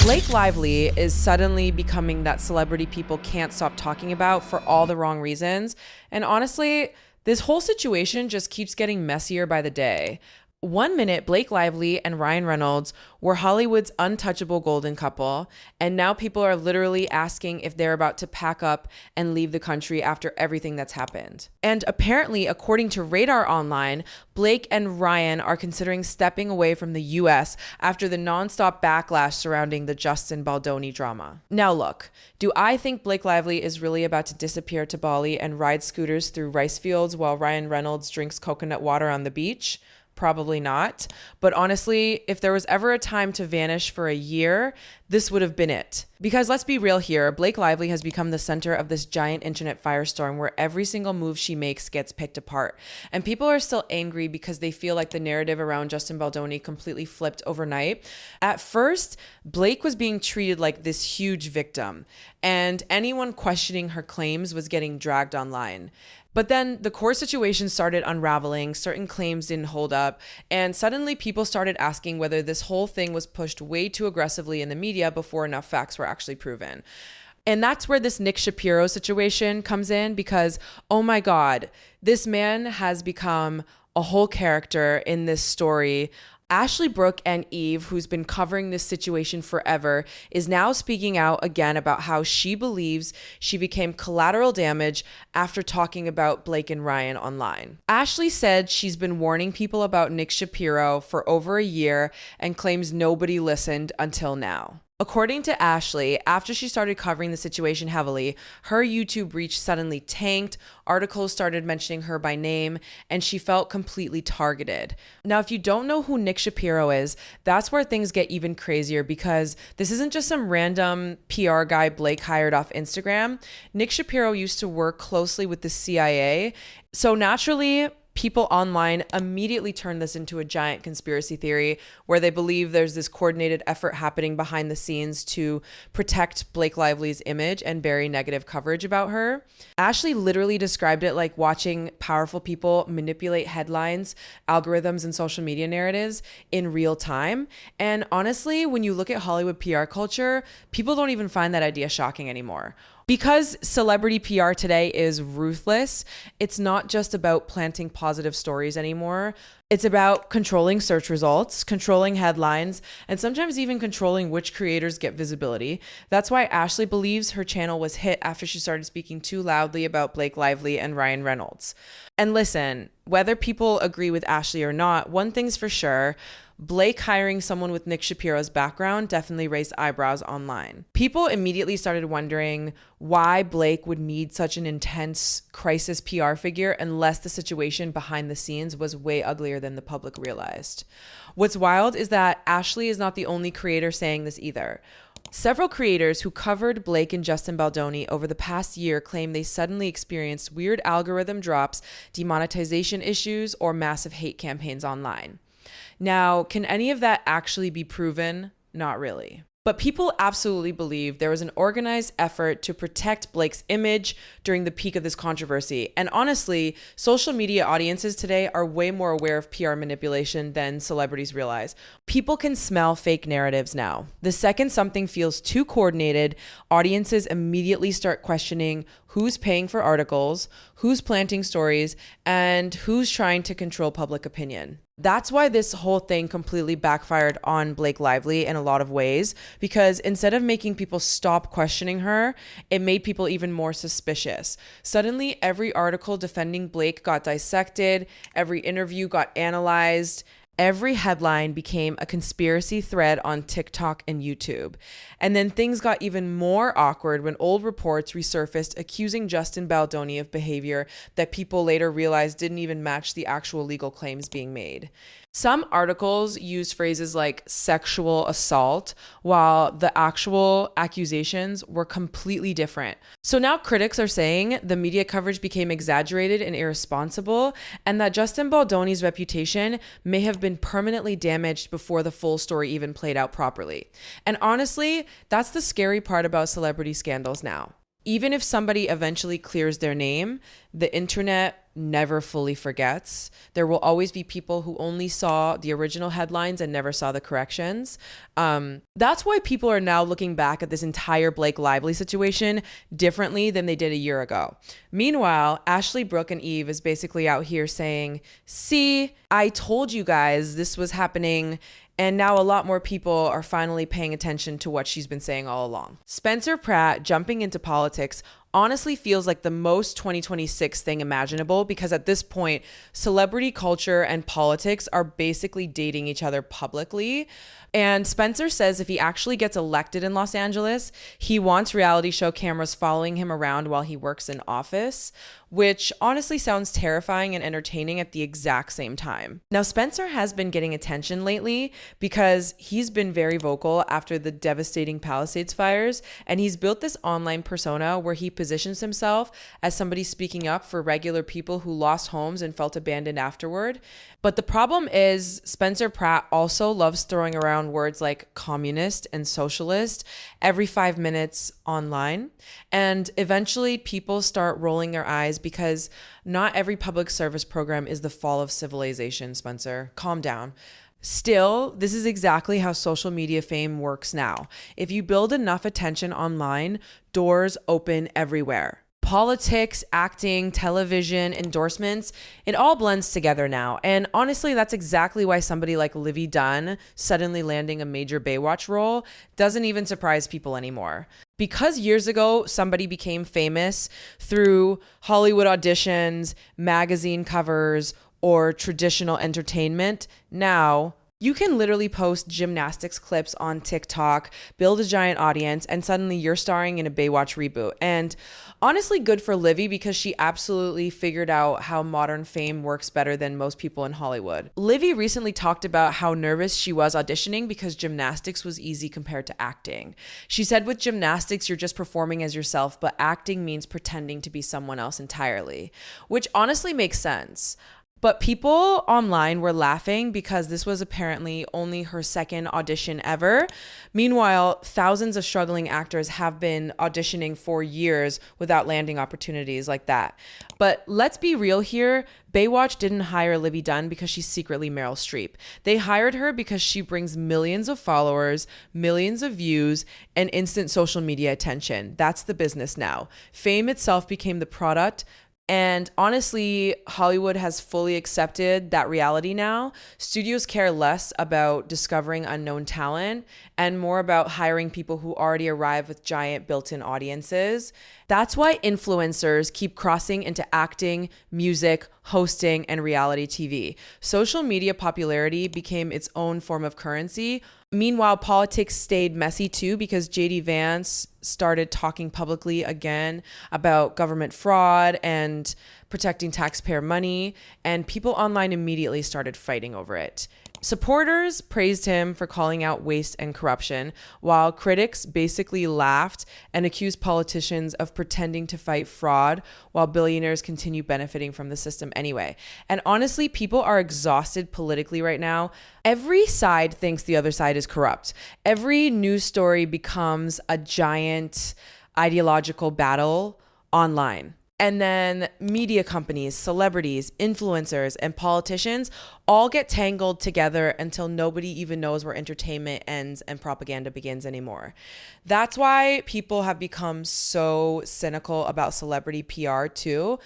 Blake Lively is suddenly becoming that celebrity people can't stop talking about for all the wrong reasons. And honestly, this whole situation just keeps getting messier by the day. One minute, Blake Lively and Ryan Reynolds were Hollywood's untouchable golden couple, and now people are literally asking if they're about to pack up and leave the country after everything that's happened. And apparently, according to Radar Online, Blake and Ryan are considering stepping away from the US after the nonstop backlash surrounding the Justin Baldoni drama. Now look, do I think Blake Lively is really about to disappear to Bali and ride scooters through rice fields while Ryan Reynolds drinks coconut water on the beach? Probably not. But honestly, if there was ever a time to vanish for a year, this would have been it. Because let's be real here, Blake Lively has become the center of this giant internet firestorm where every single move she makes gets picked apart. And people are still angry because they feel like the narrative around Justin Baldoni completely flipped overnight. At first, Blake was being treated like this huge victim, and anyone questioning her claims was getting dragged online. But then the court situation started unraveling, certain claims didn't hold up, and suddenly people started asking whether this whole thing was pushed way too aggressively in the media before enough facts were actually proven. And that's where this Nick Shapiro situation comes in because, oh my God, this man has become a whole character in this story. Ashley Brooke and Eve, who's been covering this situation forever, is now speaking out again about how she believes she became collateral damage after talking about Blake and Ryan online. Ashley said she's been warning people about Nick Shapiro for over a year and claims nobody listened until now. According to Ashley, after she started covering the situation heavily, her YouTube reach suddenly tanked, articles started mentioning her by name, and she felt completely targeted. Now, if you don't know who Nick Shapiro is, that's where things get even crazier because this isn't just some random PR guy Blake hired off Instagram. Nick Shapiro used to work closely with the CIA, so naturally, people online immediately turn this into a giant conspiracy theory where they believe there's this coordinated effort happening behind the scenes to protect Blake Lively's image and bury negative coverage about her. Ashley literally described it like watching powerful people manipulate headlines, algorithms, and social media narratives in real time. And honestly, when you look at Hollywood PR culture, people don't even find that idea shocking anymore. Because celebrity PR today is ruthless, it's not just about planting positive stories anymore. It's about controlling search results, controlling headlines, and sometimes even controlling which creators get visibility. That's why Ashley believes her channel was hit after she started speaking too loudly about Blake Lively and Ryan Reynolds. And listen, whether people agree with Ashley or not, one thing's for sure, Blake hiring someone with Nick Shapiro's background definitely raised eyebrows online. People immediately started wondering why Blake would need such an intense crisis PR figure unless the situation behind the scenes was way uglier than the public realized. What's wild is that Ashley is not the only creator saying this either. Several creators who covered Blake and Justin Baldoni over the past year claim they suddenly experienced weird algorithm drops, demonetization issues, or massive hate campaigns online. Now, can any of that actually be proven? Not really. But people absolutely believe there was an organized effort to protect Blake's image during the peak of this controversy. And honestly, social media audiences today are way more aware of PR manipulation than celebrities realize. People can smell fake narratives now. The second something feels too coordinated, audiences immediately start questioning who's paying for articles, who's planting stories, and who's trying to control public opinion. That's why this whole thing completely backfired on Blake Lively in a lot of ways, because instead of making people stop questioning her, it made people even more suspicious. Suddenly, every article defending Blake got dissected, every interview got analyzed, every headline became a conspiracy thread on TikTok and YouTube. And then things got even more awkward when old reports resurfaced accusing Justin Baldoni of behavior that people later realized didn't even match the actual legal claims being made. Some articles use phrases like sexual assault, while the actual accusations were completely different. So now critics are saying the media coverage became exaggerated and irresponsible, and that Justin Baldoni's reputation may have been permanently damaged before the full story even played out properly. And honestly, that's the scary part about celebrity scandals now. Even if somebody eventually clears their name, the internet never fully forgets. There will always be people who only saw the original headlines and never saw the corrections. That's why people are now looking back at this entire Blake Lively situation differently than they did a year ago. Meanwhile, Ashley, Brooke, and Eve is basically out here saying, see, I told you guys this was happening. And now a lot more people are finally paying attention to what she's been saying all along. Spencer Pratt jumping into politics honestly feels like the most 2026 thing imaginable, because at this point, celebrity culture and politics are basically dating each other publicly. And Spencer says if he actually gets elected in Los Angeles, he wants reality show cameras following him around while he works in office, which honestly sounds terrifying and entertaining at the exact same time. Now, Spencer has been getting attention lately because he's been very vocal after the devastating Palisades fires, and he's built this online persona where he positions himself as somebody speaking up for regular people who lost homes and felt abandoned afterward. But the problem is Spencer Pratt also loves throwing around words like communist and socialist every 5 minutes online. And eventually people start rolling their eyes because not every public service program is the fall of civilization, Spencer. Calm down. Still, this is exactly how social media fame works now. If you build enough attention online, doors open everywhere. Politics, acting, television, endorsements, it all blends together now. And honestly, that's exactly why somebody like Livy Dunn suddenly landing a major Baywatch role doesn't even surprise people anymore. Because years ago, somebody became famous through Hollywood auditions, magazine covers, or traditional entertainment, now you can literally post gymnastics clips on TikTok, build a giant audience, and suddenly you're starring in a Baywatch reboot. And honestly, good for Livy, because she absolutely figured out how modern fame works better than most people in Hollywood. Livy recently talked about how nervous she was auditioning because gymnastics was easy compared to acting. She said with gymnastics, you're just performing as yourself, but acting means pretending to be someone else entirely, which honestly makes sense. But people online were laughing because this was apparently only her second audition ever. Meanwhile, thousands of struggling actors have been auditioning for years without landing opportunities like that. But let's be real here. Baywatch didn't hire Livy Dunn because she's secretly Meryl Streep. They hired her because she brings millions of followers, millions of views, and instant social media attention. That's the business now. Fame itself became the product. And honestly, Hollywood has fully accepted that reality now. Studios care less about discovering unknown talent and more about hiring people who already arrive with giant built-in audiences. That's why influencers keep crossing into acting, music, hosting, and reality TV. Social media popularity became its own form of currency. Meanwhile, politics stayed messy too, because JD Vance started talking publicly again about government fraud and protecting taxpayer money, and people online immediately started fighting over it. Supporters praised him for calling out waste and corruption, while critics basically laughed and accused politicians of pretending to fight fraud while billionaires continue benefiting from the system anyway. And honestly, people are exhausted politically right now. Every side thinks the other side is corrupt. Every news story becomes a giant ideological battle online. And then media companies, celebrities, influencers, and politicians all get tangled together until nobody even knows where entertainment ends and propaganda begins anymore. That's why people have become so cynical about celebrity PR too.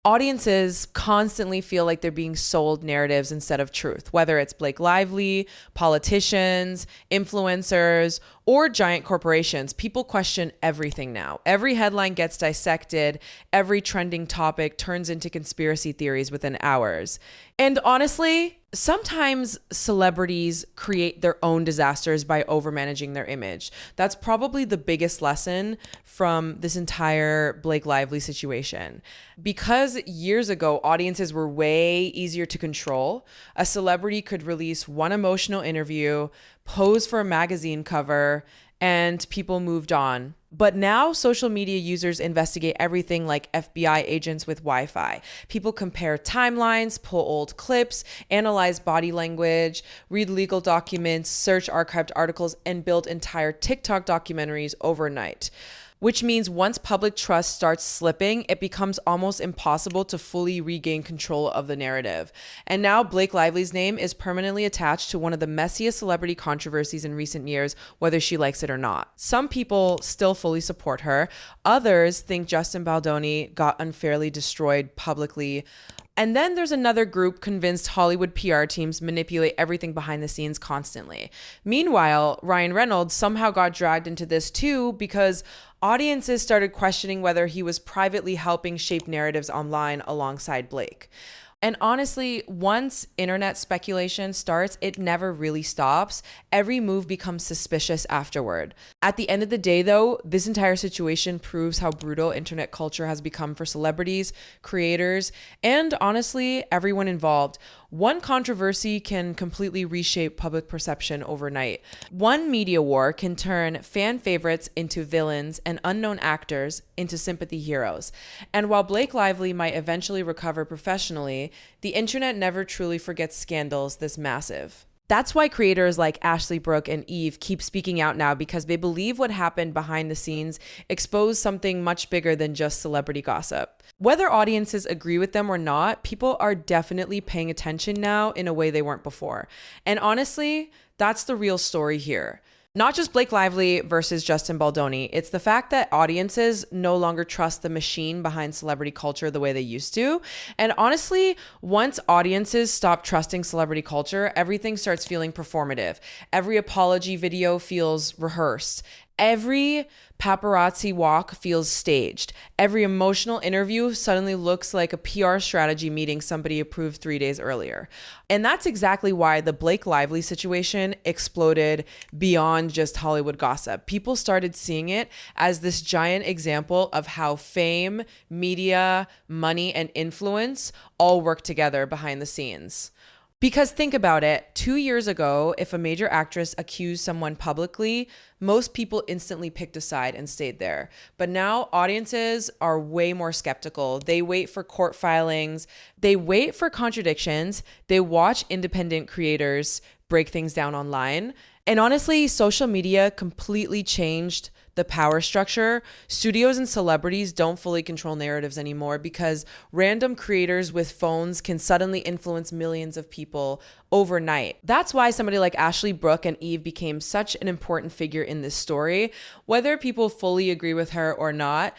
Audiences constantly feel like they're being sold narratives instead of truth, whether it's Blake Lively, politicians, influencers, or giant corporations. People question everything now. Every headline gets dissected. Every trending topic turns into conspiracy theories within hours. And honestly, sometimes celebrities create their own disasters by overmanaging their image. That's probably the biggest lesson from this entire Blake Lively situation. Because years ago, audiences were way easier to control. A celebrity could release one emotional interview, pose for a magazine cover, and people moved on. But now social media users investigate everything like FBI agents with Wi-Fi. People compare timelines, pull old clips, analyze body language, read legal documents, search archived articles, and build entire TikTok documentaries overnight. which means once public trust starts slipping, it becomes almost impossible to fully regain control of the narrative. And now Blake Lively's name is permanently attached to one of the messiest celebrity controversies in recent years, whether she likes it or not. Some people still fully support her. Others think Justin Baldoni got unfairly destroyed publicly. And then there's another group convinced Hollywood PR teams manipulate everything behind the scenes constantly. Meanwhile, Ryan Reynolds somehow got dragged into this too because audiences started questioning whether he was privately helping shape narratives online alongside Blake. And honestly, once internet speculation starts, it never really stops. Every move becomes suspicious afterward. At the end of the day, though, this entire situation proves how brutal internet culture has become for celebrities, creators, and honestly, everyone involved. One controversy can completely reshape public perception overnight. One media war can turn fan favorites into villains and unknown actors into sympathy heroes. And while Blake Lively might eventually recover professionally, the internet never truly forgets scandals this massive. That's why creators like Ashley Brooke and Eve keep speaking out now, because they believe what happened behind the scenes exposed something much bigger than just celebrity gossip. Whether audiences agree with them or not, people are definitely paying attention now in a way they weren't before. And honestly, that's the real story here. Not just Blake Lively versus Justin Baldoni. It's the fact that audiences no longer trust the machine behind celebrity culture the way they used to. And honestly, once audiences stop trusting celebrity culture, everything starts feeling performative. Every apology video feels rehearsed. Every paparazzi walk feels staged. Every emotional interview suddenly looks like a PR strategy meeting somebody approved 3 days earlier. And that's exactly why the Blake Lively situation exploded beyond just Hollywood gossip. People started seeing it as this giant example of how fame, media, money, and influence all work together behind the scenes. Because think about it, 2 years ago, if a major actress accused someone publicly, most people instantly picked a side and stayed there. But now audiences are way more skeptical. They wait for court filings, they wait for contradictions, they watch independent creators break things down online. And honestly, social media completely changed the power structure. Studios and celebrities don't fully control narratives anymore because random creators with phones can suddenly influence millions of people overnight. That's why somebody like Ashley Brooke and Eve became such an important figure in this story. Whether people fully agree with her or not,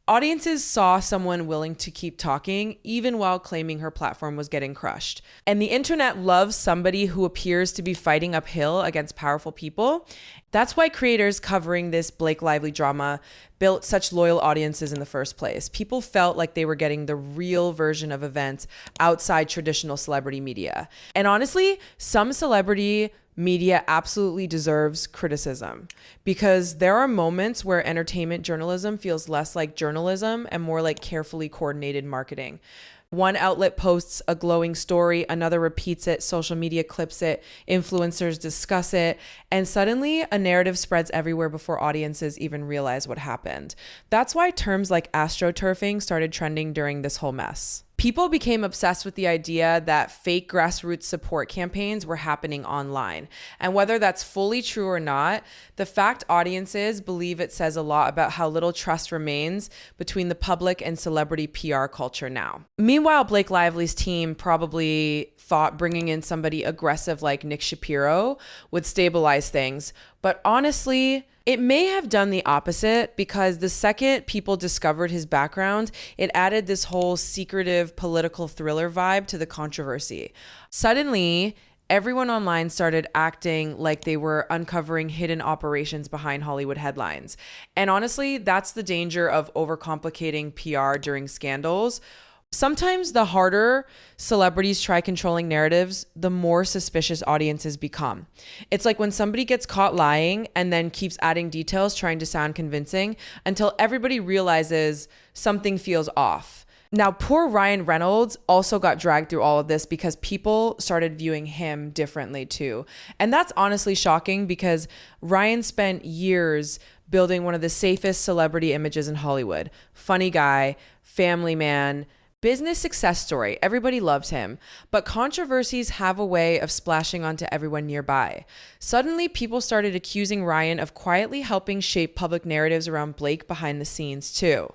audiences saw someone willing to keep talking even while claiming her platform was getting crushed. And the internet loves somebody who appears to be fighting uphill against powerful people. That's why creators covering this Blake Lively drama built such loyal audiences in the first place. People felt like they were getting the real version of events outside traditional celebrity media. And honestly, some celebrity media absolutely deserves criticism because there are moments where entertainment journalism feels less like journalism and more like carefully coordinated marketing. One outlet posts a glowing story, another repeats it, social media clips it, influencers discuss it, and suddenly a narrative spreads everywhere before audiences even realize what happened. That's why terms like astroturfing started trending during this whole mess. People became obsessed with the idea that fake grassroots support campaigns were happening online. And whether that's fully true or not, the fact audiences believe it says a lot about how little trust remains between the public and celebrity PR culture now. Meanwhile, Blake Lively's team probably thought bringing in somebody aggressive like Nick Shapiro would stabilize things. But honestly, it may have done the opposite because the second people discovered his background, it added this whole secretive political thriller vibe to the controversy. Suddenly, everyone online started acting like they were uncovering hidden operations behind Hollywood headlines. And honestly, that's the danger of overcomplicating PR during scandals. Sometimes the harder celebrities try controlling narratives, the more suspicious audiences become. It's like when somebody gets caught lying and then keeps adding details trying to sound convincing until everybody realizes something feels off. Now, poor Ryan Reynolds also got dragged through all of this because people started viewing him differently too. And that's honestly shocking because Ryan spent years building one of the safest celebrity images in Hollywood. Funny guy, family man, Business success story. Everybody loves him. But controversies have a way of splashing onto everyone nearby. Suddenly, people started accusing Ryan of quietly helping shape public narratives around Blake behind the scenes, too.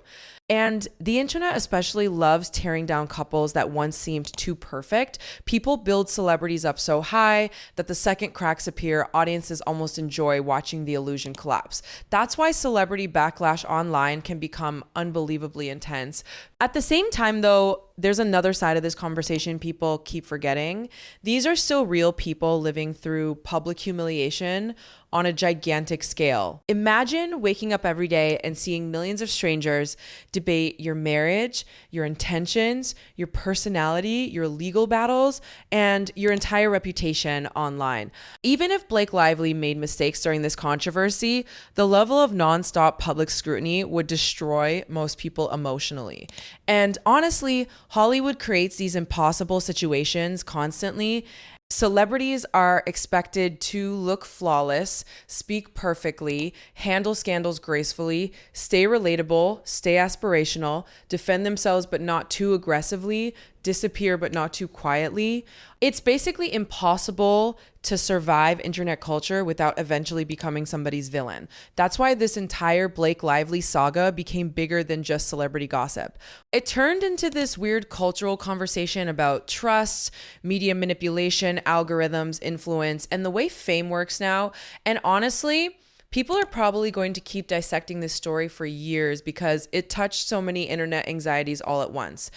And the internet especially loves tearing down couples that once seemed too perfect. People build celebrities up so high that the second cracks appear, audiences almost enjoy watching the illusion collapse. That's why celebrity backlash online can become unbelievably intense. At the same time, though, there's another side of this conversation people keep forgetting. These are still real people living through public humiliation on a gigantic scale. Imagine waking up every day and seeing millions of strangers debate your marriage, your intentions, your personality, your legal battles, and your entire reputation online. Even if Blake Lively made mistakes during this controversy, the level of nonstop public scrutiny would destroy most people emotionally. And honestly, Hollywood creates these impossible situations constantly. Celebrities are expected to look flawless, speak perfectly, handle scandals gracefully, stay relatable, stay aspirational, defend themselves but not too aggressively, disappear but not too quietly. It's basically impossible to survive internet culture without eventually becoming somebody's villain. That's why this entire Blake Lively saga became bigger than just celebrity gossip. It turned into this weird cultural conversation about trust, media manipulation, algorithms, influence, and the way fame works now. And honestly, people are probably going to keep dissecting this story for years because it touched so many internet anxieties all at once.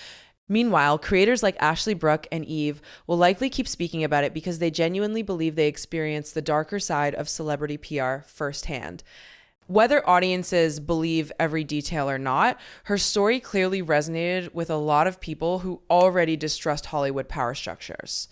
Meanwhile, creators like Ashley Brooke and Eve will likely keep speaking about it because they genuinely believe they experienced the darker side of celebrity PR firsthand. Whether audiences believe every detail or not, her story clearly resonated with a lot of people who already distrust Hollywood power structures.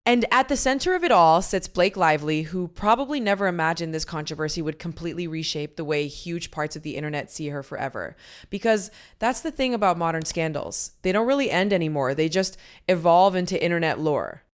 And at the center of it all sits Blake Lively, who probably never imagined this controversy would completely reshape the way huge parts of the internet see her forever. Because that's the thing about modern scandals. They don't really end anymore. They just evolve into internet lore.